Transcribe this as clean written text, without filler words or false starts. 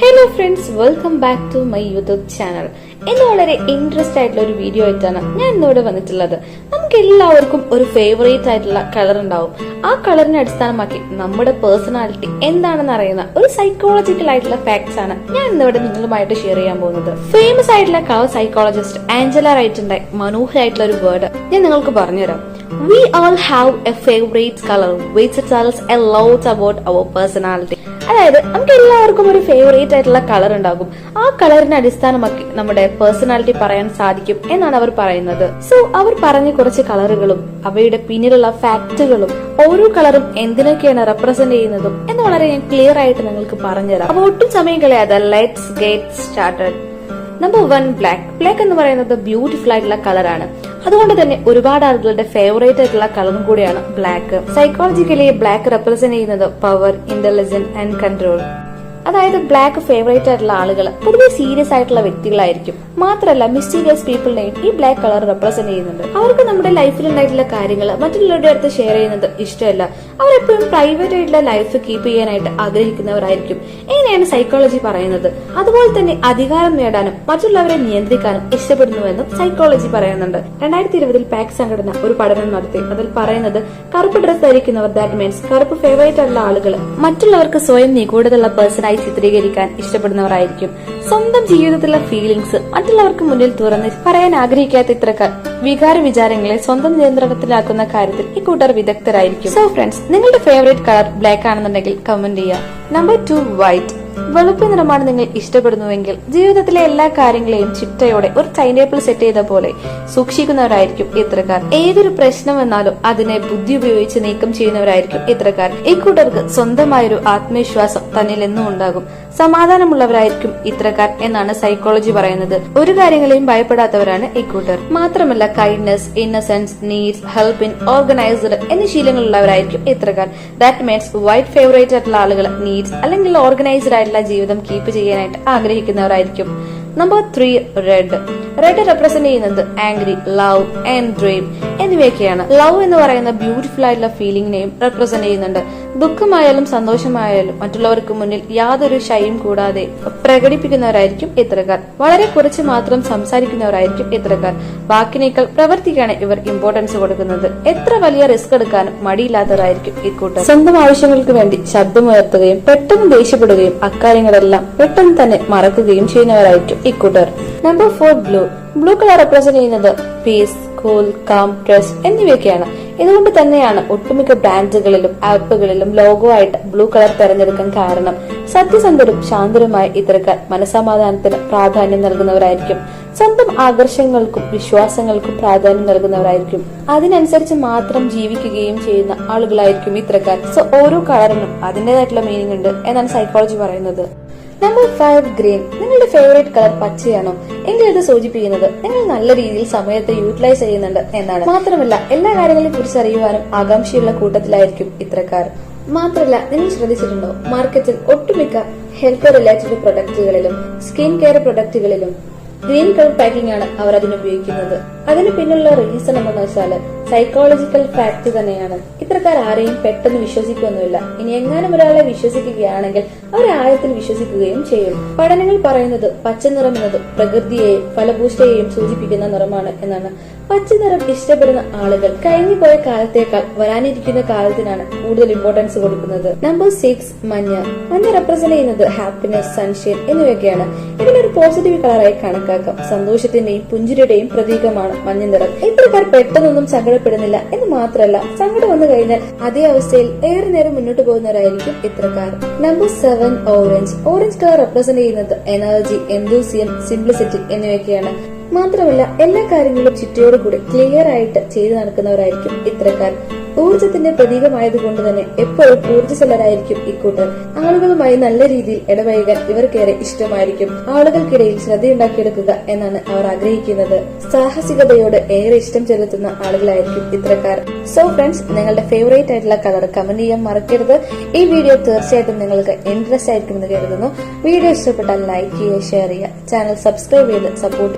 Hello friends, welcome back to my YouTube channel. ഇന്ന് വളരെ interest ആയിട്ടുള്ള ഒരു വീഡിയോ ആയിട്ടാണ് ഞാൻ ഇന്നിവിടെ വന്നിട്ടുള്ളത്. നമുക്ക് എല്ലാവർക്കും ഒരു ഫേവറേറ്റ് ആയിട്ടുള്ള കളർ ഉണ്ടാവും. ആ കളറിനെ അടിസ്ഥാനമാക്കി നമ്മുടെ പേഴ്സണാലിറ്റി എന്താണെന്ന് അറിയുന്ന ഒരു സൈക്കോളജിക്കൽ ആയിട്ടുള്ള ഫാക്ട്സ് ആണ് ഞാൻ ഇന്നിവിടെ നിങ്ങളുമായിട്ട് ഷെയർ ചെയ്യാൻ പോകുന്നത്. ഫേമസ് ആയിട്ടുള്ള കളർ സൈക്കോളജിസ്റ്റ് ആഞ്ചല റൈറ്റിന്റെ മനോഹരമായിട്ടുള്ള ഒരു വേർഡ് ഞാൻ നിങ്ങൾക്ക് പറഞ്ഞുതരാം. We all have a favorite color which tells a lot about our personality. അതായത് നമുക്ക് എല്ലാവർക്കും ഒരു ഫേവറേറ്റ് ആയിട്ടുള്ള കളർ ഉണ്ടാകും. ആ കളറിനെ അടിസ്ഥാനമാക്കി നമ്മുടെ പേഴ്സണാലിറ്റി പറയാൻ സാധിക്കും എന്നാണ് അവർ പറയുന്നത്. സോ അവർ പറഞ്ഞ കുറച്ച് കളറുകളും അവയുടെ പിന്നിലുള്ള ഫാക്ടുകളും ഓരോ കളറും എന്തിനൊക്കെയാണ് റെപ്രസെന്റ് ചെയ്യുന്നതും എന്ന് വളരെ ഞാൻ ക്ലിയർ ആയിട്ട് നിങ്ങൾക്ക് പറഞ്ഞുതരാം. അപ്പൊ ഒട്ടും സമയം കളയാതെ let's get started. Number 1, black. Black എന്ന് പറയുന്നത് ബ്യൂട്ടിഫുൾ ആയിട്ടുള്ള കളറാണ്. അതുകൊണ്ട് തന്നെ ഒരുപാട് ആളുകളുടെ ഫേവറേറ്റ് ആയിട്ടുള്ള കളറും കൂടിയാണ് ബ്ലാക്ക്. സൈക്കോളജിക്കലി ബ്ലാക്ക് റെപ്രസെന്റ് ചെയ്യുന്നത് പവർ, ഇന്റലിജൻസ് ആൻഡ് കൺട്രോൾ. അതായത് ബ്ലാക്ക് ഫേവറേറ്റ് ആയിട്ടുള്ള ആളുകൾ പൊതുവെ സീരിയസ് ആയിട്ടുള്ള വ്യക്തികളായിരിക്കും. മാത്രമല്ല മിസ്റ്റീരിയസ് പീപ്പിളിനെയും ഈ ബ്ലാക്ക് കളർ റെപ്രസെന്റ് ചെയ്യുന്നുണ്ട്. അവർക്ക് നമ്മുടെ ലൈഫിൽ ഉണ്ടായിട്ടുള്ള കാര്യങ്ങൾ മറ്റുള്ളവരുടെ അടുത്ത് ഷെയർ ചെയ്യുന്നത് ഇഷ്ടമല്ല. അവരെപ്പോഴും പ്രൈവറ്റ് ആയിട്ടുള്ള ലൈഫ് കീപ്പ് ചെയ്യാനായിട്ട് ആഗ്രഹിക്കുന്നവരായിരിക്കും. ഇങ്ങനെയാണ് സൈക്കോളജി പറയുന്നത്. അതുപോലെ തന്നെ അധികാരം നേടാനും മറ്റുള്ളവരെ നിയന്ത്രിക്കാനും ഇഷ്ടപ്പെടുന്നുവെന്നും സൈക്കോളജി പറയുന്നുണ്ട്. 2020 പാക് സംഘടന ഒരു പഠനം നടത്തി. അതിൽ പറയുന്നത് കറുപ്പ് ഡ്രസ് ധരിക്കുന്നവർ, ദാറ്റ് മീൻസ് കറുപ്പ് ഫേവറേറ്റ് ആയിട്ടുള്ള ആളുകൾ മറ്റുള്ളവർക്ക് സ്വയം നിഗൂഢതയുള്ള പേഴ്സണായി ചിത്രീകരിക്കാൻ ഇഷ്ടപ്പെടുന്നവരായിരിക്കും. സ്വന്തം ജീവിതത്തിലുള്ള ഫീലിംഗ്സ് മറ്റുള്ളവർക്ക് മുന്നിൽ തുറന്ന് പറയാൻ ആഗ്രഹിക്കാത്ത ഇത്തരക്കാർ വികാര വിചാരങ്ങളെ സ്വന്തം നിയന്ത്രണത്തിലാക്കുന്ന കാര്യത്തിൽ ഇക്കൂട്ടർ വിദഗ്ധരായിരിക്കും. സോ ഫ്രണ്ട്സ്, നിങ്ങളുടെ ഫേവറേറ്റ് കളർ ബ്ലാക്ക് ആണെന്നുണ്ടെങ്കിൽ കമന്റ് ചെയ്യുക. Number 2, white. വെളുപ്പ് നിറമാണ് നിങ്ങൾ ഇഷ്ടപ്പെടുന്നുവെങ്കിൽ ജീവിതത്തിലെ എല്ലാ കാര്യങ്ങളെയും ചിട്ടയോടെ ഒരു ടൈം ടേബിൾ സെറ്റ് ചെയ്ത പോലെ സൂക്ഷിക്കുന്നവരായിരിക്കും ഇത്തരക്കാർ. ഏതൊരു പ്രശ്നം വന്നാലും അതിനെ ബുദ്ധി ഉപയോഗിച്ച് നീക്കം ചെയ്യുന്നവരായിരിക്കും ഇത്തരക്കാർ. ഇക്കൂട്ടർക്ക് സ്വന്തമായൊരു ആത്മവിശ്വാസം തന്നിൽ എന്നും ഉണ്ടാകും. സമാധാനമുള്ളവരായിരിക്കും ഇത്തരക്കാർ എന്നാണ് സൈക്കോളജി പറയുന്നത്. ഒരു കാര്യങ്ങളെയും ഭയപ്പെടാത്തവരാണ് ഇക്കൂട്ടർ. മാത്രമല്ല kindness, innocence, needs, help in organised എന്നീ ശീലങ്ങളുള്ളവരായിരിക്കും ഇത്തരക്കാർ. ദാറ്റ് മീൻസ് വൈറ്റ് ഫേവറേറ്റ് ആയിട്ടുള്ള ആളുകൾ നീഡ്സ് അല്ലെങ്കിൽ ഓർഗനൈസ്ഡ് ആയിട്ടുള്ള ജീവിതം കീപ്പ് ചെയ്യാനായിട്ട് ആഗ്രഹിക്കുന്നവരായിരിക്കും. Number 3, red. റെഡ് റെപ്രസെന്റ് ചെയ്യുന്നത് ആംഗ്രി, ലവ് ആൻഡ് ഡ്രീം എന്നിവയൊക്കെയാണ്. ലവ് എന്ന് പറയുന്ന ബ്യൂട്ടിഫുൾ ആയിട്ടുള്ള ഫീലിംഗിനെയും റെപ്രസെന്റ് ചെയ്യുന്നുണ്ട്. ദുഃഖമായാലും സന്തോഷമായാലും മറ്റുള്ളവർക്ക് മുന്നിൽ യാതൊരു ഷൈയും കൂടാതെ പ്രകടിപ്പിക്കുന്നവരായിരിക്കും ഇത്തരക്കാർ. വളരെ കുറച്ച് മാത്രം സംസാരിക്കുന്നവരായിരിക്കും ഇത്തരക്കാർ. വാക്കിനേക്കാൾ പ്രവർത്തിക്കാണ് ഇവർ ഇമ്പോർട്ടൻസ് കൊടുക്കുന്നത്. എത്ര വലിയ റിസ്ക് എടുക്കാനും മടിയില്ലാത്തവരായിരിക്കും ഇക്കൂട്ടർ. സ്വന്തം ആവശ്യങ്ങൾക്ക് വേണ്ടി ശബ്ദമുയർത്തുകയും പെട്ടെന്ന് ദേഷ്യപ്പെടുകയും അക്കാര്യങ്ങളെല്ലാം പെട്ടെന്ന് തന്നെ മറക്കുകയും ചെയ്യുന്നവരായിരിക്കും ഇക്കൂട്ടർ. Number 4, blue. Blue colour represent ചെയ്യുന്നത് പീസ്, കൂൾ, കാം, ട്രസ്റ്റ് എന്നിവയൊക്കെയാണ്. ഇതുകൊണ്ട് തന്നെയാണ് ഒട്ടുമിക്ക ബ്രാൻഡുകളിലും ആപ്പുകളിലും ലോഗോ ആയിട്ട് ബ്ലൂ കളർ തെരഞ്ഞെടുക്കാൻ കാരണം. സത്യസന്ധരും ശാന്തരുമായ ഇത്തരക്കാർ മനസമാധാനത്തിന് പ്രാധാന്യം നൽകുന്നവരായിരിക്കും. സ്വന്തം ആകർഷങ്ങൾക്കും വിശ്വാസങ്ങൾക്കും പ്രാധാന്യം നൽകുന്നവരായിരിക്കും. അതിനനുസരിച്ച് മാത്രം ജീവിക്കുകയും ചെയ്യുന്ന ആളുകളായിരിക്കും ഇത്തരക്കാർ. സോ ഓരോ കളറിനും അതിന്റേതായിട്ടുള്ള മീനിങ് ഉണ്ട് എന്നാണ് സൈക്കോളജി പറയുന്നത്. Number 5, green. നിങ്ങളുടെ ഫേവറേറ്റ് കളർ പച്ചയാണോ എങ്കിൽ ഇത് സൂചിപ്പിക്കുന്നത് നിങ്ങൾ നല്ല രീതിയിൽ സമയത്തെ യൂട്ടിലൈസ് ചെയ്യുന്നുണ്ട് എന്നാണ്. മാത്രമല്ല എല്ലാ കാര്യങ്ങളെയും കുറിച്ച് അറിയുവാനും ആകാംക്ഷയുള്ള കൂട്ടത്തിലായിരിക്കും ഇത്തരക്കാർ. മാത്രമല്ല നിങ്ങൾ ശ്രദ്ധിച്ചിട്ടുണ്ടോ, മാർക്കറ്റിൽ ഒട്ടുമിക്ക ഹെൽത്ത് റിലേറ്റഡ് പ്രൊഡക്റ്റുകളിലും സ്കിൻ കെയർ പ്രൊഡക്റ്റുകളിലും ഗ്രീൻ കളർ പാക്കിംഗ് ആണ് അവർ അതിനുപയോഗിക്കുന്നത്. അതിന് പിന്നിലുള്ള റീസൺ എന്താണെന്ന് വെച്ചാൽ സൈക്കോളജിക്കൽ ഫാക്ട് തന്നെയാണ്. ഇത്തരക്കാർ ആരെയും പെട്ടെന്ന് വിശ്വസിക്കുകയൊന്നുമില്ല. ഇനി എങ്ങാനും ഒരാളെ വിശ്വസിക്കുകയാണെങ്കിൽ അവരെ ആഴത്തിൽ വിശ്വസിക്കുകയും ചെയ്യും. പഠനങ്ങൾ പറയുന്നത് പച്ച നിറം എന്നത് പ്രകൃതിയെയും ഫലഭൂഷ്ഠയെയും സൂചിപ്പിക്കുന്ന നിറമാണ് എന്നാണ്. പച്ച നിറം ഇഷ്ടപ്പെടുന്ന ആളുകൾ കഴിഞ്ഞു പോയ കാലത്തേക്കാൾ വരാനിരിക്കുന്ന കാലത്തിനാണ് കൂടുതൽ ഇമ്പോർട്ടൻസ് കൊടുക്കുന്നത്. നമ്പർ 6, മഞ്ഞ. മഞ്ഞ റെപ്രസെന്റ് ചെയ്യുന്നത് ഹാപ്പിനെസ്, സൺഷൈൻ എന്നിവയൊക്കെയാണ്. ഇതിനൊരു പോസിറ്റീവ് കളറായി കണക്കാക്കാം. സന്തോഷത്തിന്റെയും പുഞ്ചിരിയുടെയും പ്രതീകമാണ് മഞ്ഞ നിറം. ഇത്തരക്കാർ പെട്ടെന്നൊന്നും സങ്കടപ്പെടുന്നില്ല എന്ന് മാത്രമല്ല, സങ്കടം വന്നു കഴിഞ്ഞാൽ അതേ അവസ്ഥയിൽ ഏറെ നേരം മുന്നോട്ട് പോകുന്നവരായിരിക്കും ഇത്തരക്കാർ. Number 7, orange. Orange colour represent ചെയ്യുന്നത് എനർജി, എന്തൂസിയം, സിംപ്ലിസിറ്റി എന്നിവയൊക്കെയാണ്. മാത്രമല്ല എല്ലാ കാര്യങ്ങളും ചിട്ടയോടുകൂടി ക്ലിയർ ആയിട്ട് ചെയ്തു നടക്കുന്നവരായിരിക്കും ഇത്തരക്കാർ. ഊർജത്തിന്റെ പ്രതീകമായതുകൊണ്ട് തന്നെ എപ്പോഴും ഊർജ്ജസ്വലരായിരിക്കും ഇക്കൂട്ടർ. ആളുകളുമായി നല്ല രീതിയിൽ ഇടപഴകാൻ ഇവർക്കേറെ ഇഷ്ടമായിരിക്കും. ആളുകൾക്കിടയിൽ ശ്രദ്ധയുണ്ടാക്കിയെടുക്കുക എന്നാണ് അവർ ആഗ്രഹിക്കുന്നത്. സാഹസികതയോട് ഏറെ ഇഷ്ടം ചെലുത്തുന്ന ആളുകളായിരിക്കും ഇത്തരക്കാർ. സോ ഫ്രണ്ട്സ്, നിങ്ങളുടെ ഫേവറേറ്റ് ആയിട്ടുള്ള കളർ കമന്റ് ചെയ്യാൻ മറക്കരുത്. ഈ വീഡിയോ തീർച്ചയായിട്ടും നിങ്ങൾക്ക് ഇൻട്രസ്റ്റ് ആയിരിക്കുമെന്ന് കരുതുന്നു. വീഡിയോ ഇഷ്ടപ്പെട്ടാൽ ലൈക്ക് ചെയ്യുക, ഷെയർ ചെയ്യുക, ചാനൽ സബ്സ്ക്രൈബ് ചെയ്ത് സപ്പോർട്ട്